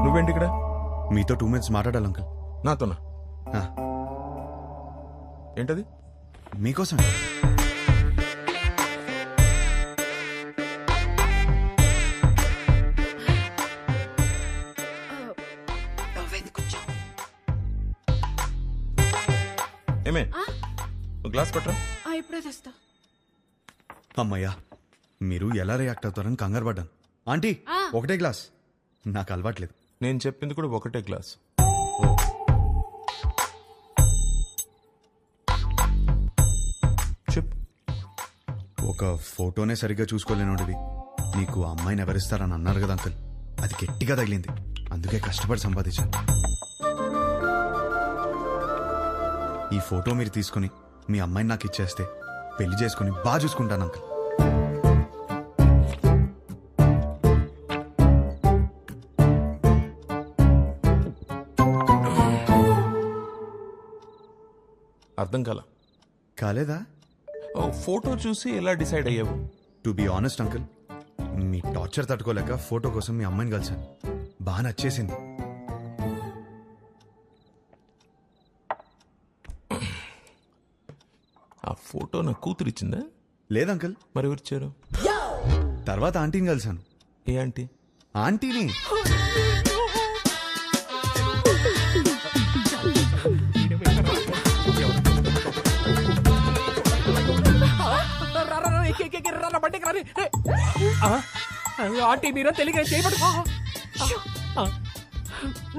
నువ్వేంటి ఇక్కడ? మీతో 2 minutes మాట్లాడాలి అంకుల్. నాతోనా? ఏంటది? మీకోసం. ఏమే గ్లాస్ పట్టరా. ఇప్పుడే తెస్తా. అమ్మయ్యా, మీరు ఎలా రియాక్ట్ అవుతారని కంగారు పడ్డాను. ఆంటీ, ఒకటే గ్లాస్. నాకు అలవాట్లేదు. నేను చెప్పింది కూడా ఒకటే గ్లాస్. చెప్పు. ఒక ఫోటోనే సరిగ్గా చూసుకోలేనోడివి నీకు అమ్మాయిని ఎవరిస్తారని అన్నారు కదా అంకుల్. అది గట్టిగా తగిలింది, అందుకే కష్టపడి సంపాదించాను. ఈ ఫోటో మీరు తీసుకుని మీ అమ్మాయిని నాకు ఇచ్చేస్తే పెళ్లి చేసుకుని బాగా చూసుకుంటాను అంకుల్. అర్థం కాలేదా? ఫోటో చూసి ఎలా డిసైడ్ అయ్యావు? To be honest uncle, me torture తట్టుకోలేక ఫోటో కోసం మీ అమ్మాయిని కలిసాను. బాగా నచ్చేసింది. ఆ ఫోటో నా కూతురు ఇచ్చిందా? లేదంకుల్. మరి ఎవరిచ్చారు? తర్వాత ఆంటీని కలిసాను. ఏ ఆంటీ? ఆంటీని. ఆంటీ మీరా తెలియక చేయబడు.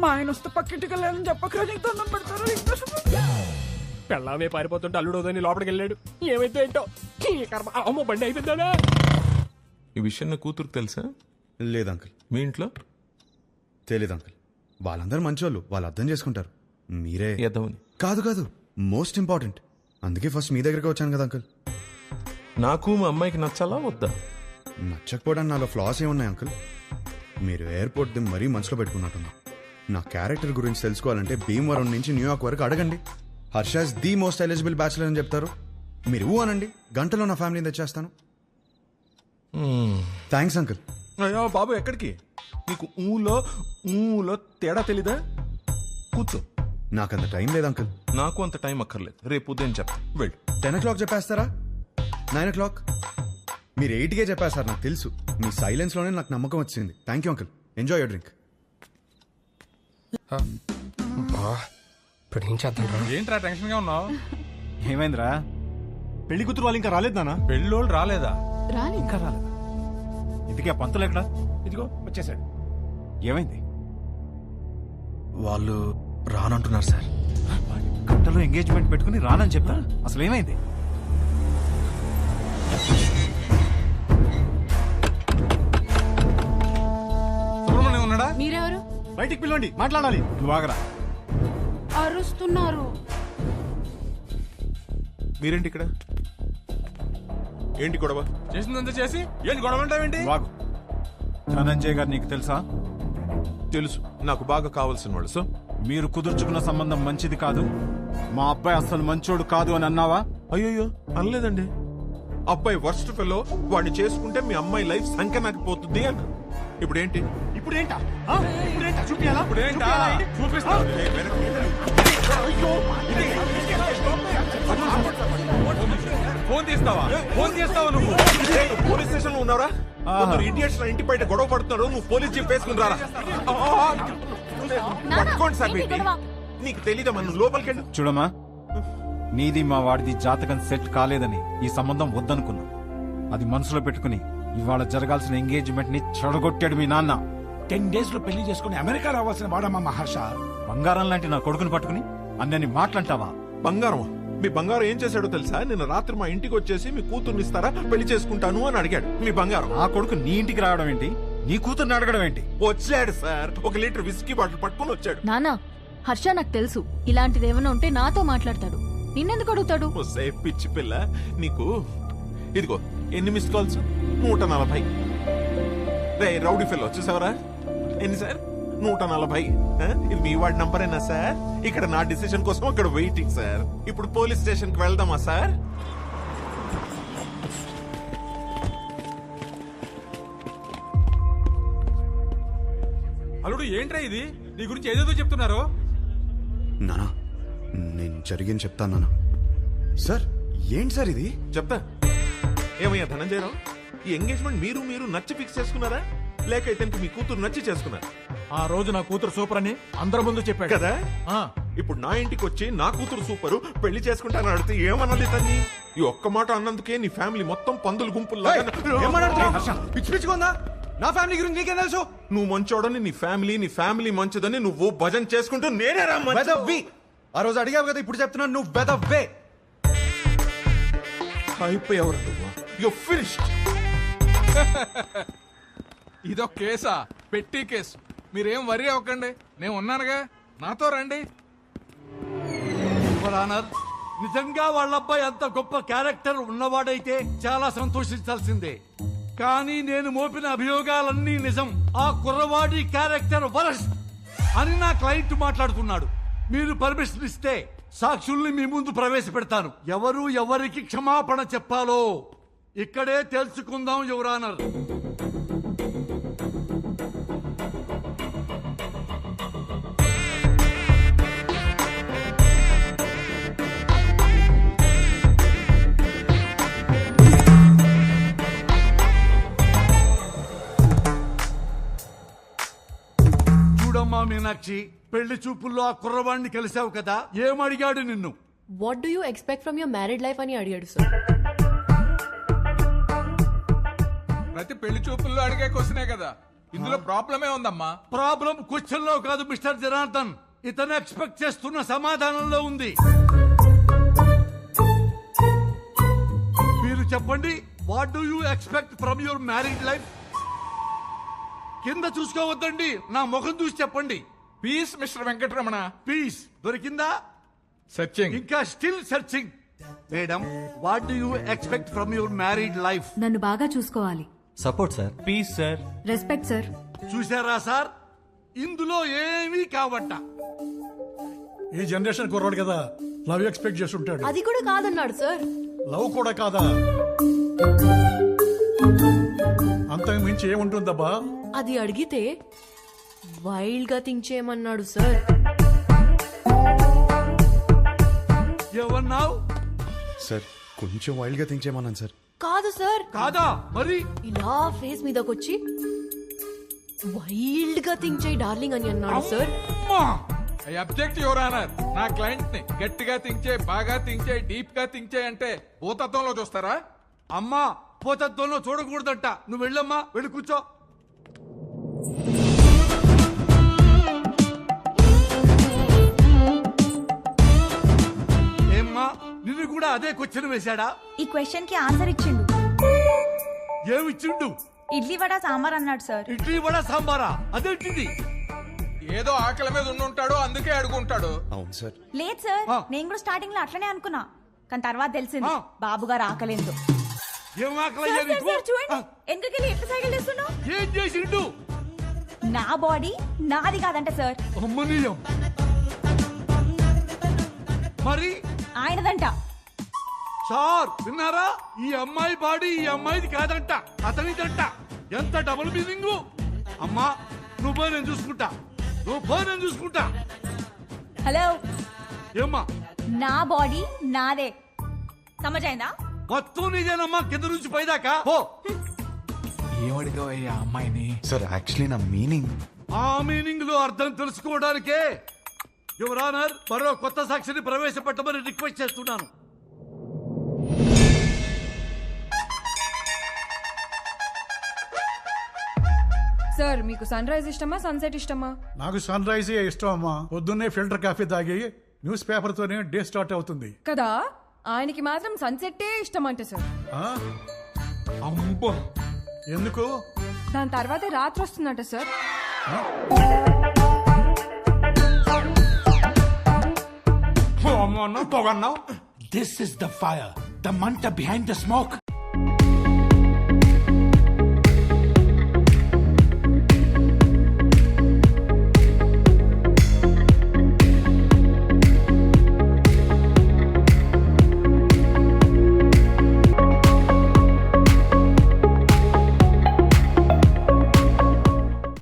మా ఆయన వస్తే పక్కింటికి వెళ్ళాలని చెప్పకరా, నీకు దండం పెడతారు. పెళ్ళామే పారిపోతుంటే అల్లుడోదని లోపలికి వెళ్ళాడు. ఏమైతే ఏంటో అమ్మో బండి అయిపోయిందా. ఈ విషయం నా కూతురుకు తెలుసా? లేదంకుల్. మీ ఇంట్లో? తెలీదు అంకుల్. వాళ్ళందరూ మంచోళ్ళు, వాళ్ళు అర్థం చేసుకుంటారు. మీరే ఎదవని. కాదు, మోస్ట్ ఇంపార్టెంట్. అందుకే ఫస్ట్ మీ దగ్గరికి వచ్చాను కదా అంకుల్. నాకు మా అమ్మాయికి నచ్చాలా వద్దా? నచ్చకపోవడానికి నాలో ఫ్లాస్ ఏమున్నాయి అంకుల్? మీరు ఎయిర్పోర్ట్ ది మరీ మనసులో పెట్టుకున్నట్టున్నా. నా క్యారెక్టర్ గురించి తెలుసుకోవాలంటే భీమవరం నుంచి న్యూయార్క్ వరకు అడగండి. Harsha's the most eligible bachelor అని చెప్తారు. మీరు ఊ అనండి, గంటలో నా ఫ్యామిలీని తెచ్చేస్తాను. Thanks uncle. అయ్యో బాబు, ఎక్కడికి? నీకు ఊలో తేడా తెలీదా? కూర్చో. నాకంత టైం లేదు అంకుల్. నాకు అంత టైం అక్కర్లేదు, రేపు ఉదయం చెప్తా. వెళ్ళు. 10 o'clock చెప్పేస్తారా? 9 o'clock? మీరు 8కే చెప్పేస్తారు, నాకు తెలుసు. మీ సైలెన్స్ లోనే నాకు నమ్మకం వచ్చింది. Thank you uncle. Enjoy your drink. ఇప్పుడు ఏం చేద్దాం? ఏంట్రా టెన్షన్ గా ఉన్నావు? ఏమైందిరా? పెళ్లి కూతురు వాళ్ళు ఇంకా రాలేదు నాన్న. పెళ్ళోళ్ళు రాలేదా? ఇంకా రాలేదా? ఇంతకీ ఆ పంతులు ఎక్కడా? ఇదిగో వచ్చేసాడు. ఏమైంది? వాళ్ళు రానంటున్నారు సార్. గంటలో ఎంగేజ్మెంట్ పెట్టుకుని రానని చెప్తా. అసలు ఏమైంది? సుబ్రహ్మణ్యం ఉన్నాడా? మీరెవరు? బయటికి పిలవండి, మాట్లాడాలి. నువ్వు ఆగరా. అరుస్తున్నారు. మీరేంటి ఇక్కడ? ఏంటి గొడవ? చేసిందంతా చేసి ఏంటి గొడవ అంటావేంటి? వాగు. ధనంజయ్ గారు నీకు తెలుసా? తెలుసు, నాకు బాగా కావాల్సిన వాళ్ళు. సో మీరు కుదుర్చుకున్న సంబంధం మంచిది కాదు, మా అబ్బాయి అసలు మంచోడు కాదు అని అన్నావా? అయ్యో అనలేదండి. అబ్బాయి వర్స్ట్ ఫెలో, వాడిని చేసుకుంటే మీ అమ్మాయి లైఫ్ సంఖ్య పోతుంది అన్న. ఇప్పుడేంటి? ఇప్పుడేంటా? చూపియాలా? ఇప్పుడేంటా? చూపిస్తా. ఫోన్ తీస్తావా? ఫోన్ చేస్తావా నువ్వు? పోలీస్ స్టేషన్ లో ఉన్నారా? కొందరు ఇండియన్స్ నా ఇంటి బయట గొడవ పడుతున్నారు. నువ్వు పోలీస్ జీప్ వేసుకుని రారా. పట్టుకోండి సార్. నీకు తెలీదా? మనం లోపలికి వెళ్ళి చూడమ్మా, నీది మా వాడిది జాతకం సెట్ కాలేదని ఈ సంబంధం వద్దనుకున్నా. అది మనసులో పెట్టుకుని ఇవాళ జరగాల్సిన ఎంగేజ్మెంట్ ని చెడగొట్టాడు మీ నాన్న. 10 days లో పెళ్లి చేసుకుని అమెరికా రావాల్సిన వాడమ్మా మహర్ష. బంగారం లాంటి నా కొడుకుని పట్టుకుని అన్నని మాట్లాంటావా? బంగారం? మీ బంగారం ఏం చేశాడో తెలుసా? నిన్న రాత్రి మా ఇంటికి వచ్చేసి మీ కూతుర్ని ఇస్తారా, పెళ్లి చేసుకుంటాను అని అడిగాడు. మీ బంగారం. ఆ కొడుకు నీ ఇంటికి రావడం ఏంటి? నీ కూతుర్ని అడగడం ఏంటి? వచ్చాడు సార్, 1 లీటర్ విస్కీ బాటిల్ పట్టుకుని వచ్చాడు. నానా, హర్ష నాకు తెలుసు, ఇలాంటిది ఏమైనా ఉంటే నాతో మాట్లాడతాడు. నిన్నెందుకు అడుగుతాడు? పిచ్చి పిల్ల నీకు. ఇదిగో ఎన్ని మిస్ కాల్స్? 140. రే రౌడీ ఫెలో, చూసావరా? ఎన్ని సార్? 140. ఇది మీ వాడి నంబరేనా సార్? ఇక్కడ నా డిసిషన్ కోసం అక్కడ వెయిటింగ్ సార్. ఇప్పుడు పోలీస్ స్టేషన్ కి వెళ్దామా సార్? అల్లుడు ఏంట్రా ఇది నీ గురించి ఏదేదో చెప్తున్నారు. నానా నేను జరిగింది చెప్తాను నానా. సార్ ఏంటి సార్ ఇది? చెప్తా. ఏమయ్యా ధనంజయరావు, ఈ ఎంగేజ్మెంట్ మీరు నచ్చి ఫిక్స్ చేసుకున్నారా, లేక ఇతనికి మీ కూతురు నచ్చి చేసుకున్నారా? ఆ రోజు నా కూతురు సూపర్ అని అందరి ముందు చెప్పాడు కదా. ఆ, ఇప్పుడు నా ఇంటికి వచ్చి నా కూతురు సూపరు పెళ్లి చేసుకుంటాను అడిగితే ఏమనాలి తన్ని? ఈ ఒక్క మాట అన్నందుకే నీ ఫ్యామిలీ మొత్తం పందులు గుంపుల్లో. పిచ్చి పిచ్చిగా ఉందా? నా ఫ్యామిలీ గురించి నీకేం తెలుసు? నువ్వు మంచోడని నీ ఫ్యామిలీ మంచిదని నువ్వు భజన చేసుకుంటూ నేనే రా మంచి- వెదవ్వి. ఆ రోజు అడిగావు కదా, ఇప్పుడు చెప్తున్నాను నువ్వు వెదవ్వే. అయిపోయావు నువ్వు. You're finished. ఇదో కేసా, పెట్టి కేసు. మీరేం వరి అవ్వకండి, నేను ఉన్నానుగా, నాతో రండి. యువర్ ఆనర్, నిజంగా వాళ్ళ అబ్బాయి అంత గొప్ప క్యారెక్టర్ ఉన్నవాడైతే చాలా సంతోషించాల్సిందే. కానీ నేను మోపిన అభియోగాలన్నీ నిజం. ఆ కుర్రవాడి క్యారెక్టర్ వరస్ట్ అని నా క్లయింట్ మాట్లాడుతున్నాడు. మీరు పర్మిషన్ ఇస్తే సాక్షుల్ని మీ ముందు ప్రవేశపెడతాను. ఎవరు ఎవరికి క్షమాపణ చెప్పాలో ఇక్కడే తెలుసుకుందాం యువర్ ఆనర్. చూడమ్మా మీనాక్షి, పెళ్లి చూపుల్లో ఆ కుర్రవాణ్ణి కలిసావు కదా, ఏమడిగాడు నిన్ను? What do you expect from your married life అని అడిగాడు సార్. ప్రతి పెళ్లి చూపుల్లో అడిగే క్వశ్చనే కదా, ఇందులో ప్రాబ్లమే ఉందమ్మా. ప్రాబ్లం క్వశ్చన్ లో కాదు మిస్టర్ జనార్దన్, ఇతను ఎక్స్పెక్ట్ చేస్తున్న సమాధానంలో ఉంది. మీరు చెప్పండి, what do you expect from your married life? కింద చూసుకోవద్దండి, నా ముఖం చూసి చెప్పండి. Peace mister Venkataramana. పీస్ దొరికిందా? సర్చింగ్. ఇంకా still searching. Madam, what do you expect from your married life? నన్ను బాగా చూసుకోవాలి. Support sir. Peace sir. Respect sir. చూసారా సార్, ఇందులో ఏమీ కావట్ట. ఈ జనరేషన్ కుర్రాడు కదా, లవ్ ఎక్స్పెక్ట్ చేసి ఉంటాడు. అది కూడా కాదన్నాడు సార్. లవ్ కూడా కాదా? అంతకు మించి ఏముంటుందబ్బా? అది అడిగితే వైల్డ్ గా థింక్ చేయమన్నాడు సార్. ఏమన్నావు? సార్ కొంచెం వైల్డ్ గా థింక్ చేయమన్నాను సార్. కాదు సార్. కాదా మరి? ఇలా ఫేస్ మీదకొచ్చి వైల్డ్ గా థింక్ చేయి డార్లింగ్ అని అన్నాడు సార్. అమ్మా! I object your honour. నా క్లయింట్ ని గట్టిగా థింక్ చేయి, బాగా థింక్ చేయి, డీప్ గా థింక్ చేయి అంటే భూతత్వంలో చూస్తారా? అమ్మా, పోతత్వంలో చూడకూడదంట. నువ్వు వెళ్ళమ్మా, వెళ్ళి కూర్చో. ఏమ్మా, నిన్ను కూడా అదే క్వశ్చన్ వేశాడా? ఈ క్వశ్చన్ కి ఆన్సర్ ఇచ్చిండు. ఏమిచ్చిండు? ఇడ్లీ వడ సాంబార్ అన్నాడు సార్. ఇడ్లీ వడ సాంబారా? అదేంటిది? ఏదో ఆకలి మీద ఉండుంటాడు, అందుకే అడుగుంటాడు. అవును సార్. లేదు సార్, ఆ. నేను కూడా స్టార్టింగ్ లో అట్లనే అనుకున్నా, కానీ తర్వాత తెలిసింది ఆ. బాబు గారు ఆకలేదు. ఏం ఆకలయ్యా నీకు? చూడండి, ఆ, ఎందుకెళ్ళి ఎట్లా సైకిల్ చేస్తున్నావు? ఏం చేసిండు? నా బాడీ నాది కాదంట సార్, అమ్మనీయం. మరి ఆయనదంట. సార్ విన్నారా? ఈ అమ్మాయి బాడీ ఈ అమ్మాయిది కాదంట, అతనిదంట. ఎంత డబుల్ మీనింగ్. అమ్మా, నువ్వు పో, నేను చూసుకుంటా. నువ్వు పో, నేను చూసుకుంటా. హలో, ఏమ్మా, నా బాడీ నాదే, సమజైందా? మొత్తం నీదేనమ్మా, కింద నుంచి పైదాకా పో. ఏమడిగావయ్యా అమ్మాయిని? సార్ యాక్చువల్లీ నా మీనింగ్. ఆ మీనింగ్ లో అర్థం తెలుసుకోవడానికే యువర్ ఆనర్ మరో కొత్త సాక్షిని ప్రవేశపెట్టమని రిక్వెస్ట్ చేస్తున్నాను. సార్ మీకు సన్ రైజ్ ఇష్టమా సన్సెట్ ఇష్టమా? నాకు సన్ రైజే ఇష్టం అమ్మా. పొద్దున్నే ఫిల్టర్ కాఫీ తాగి న్యూస్ పేపర్ తోనే డే స్టార్ట్ అవుతుంది కదా, ఆయనకి మాత్రం సన్సెట్టే ఇష్టం అంట సార్. ఆ? అమ్మో, ఎందుకు? దాని తర్వాతే రాత్రి వస్తుందంట సార్. అమ్మో అన్నావు, పొగన్నావు. This is the fire, the మంట బిహైండ్ ద స్మోక్.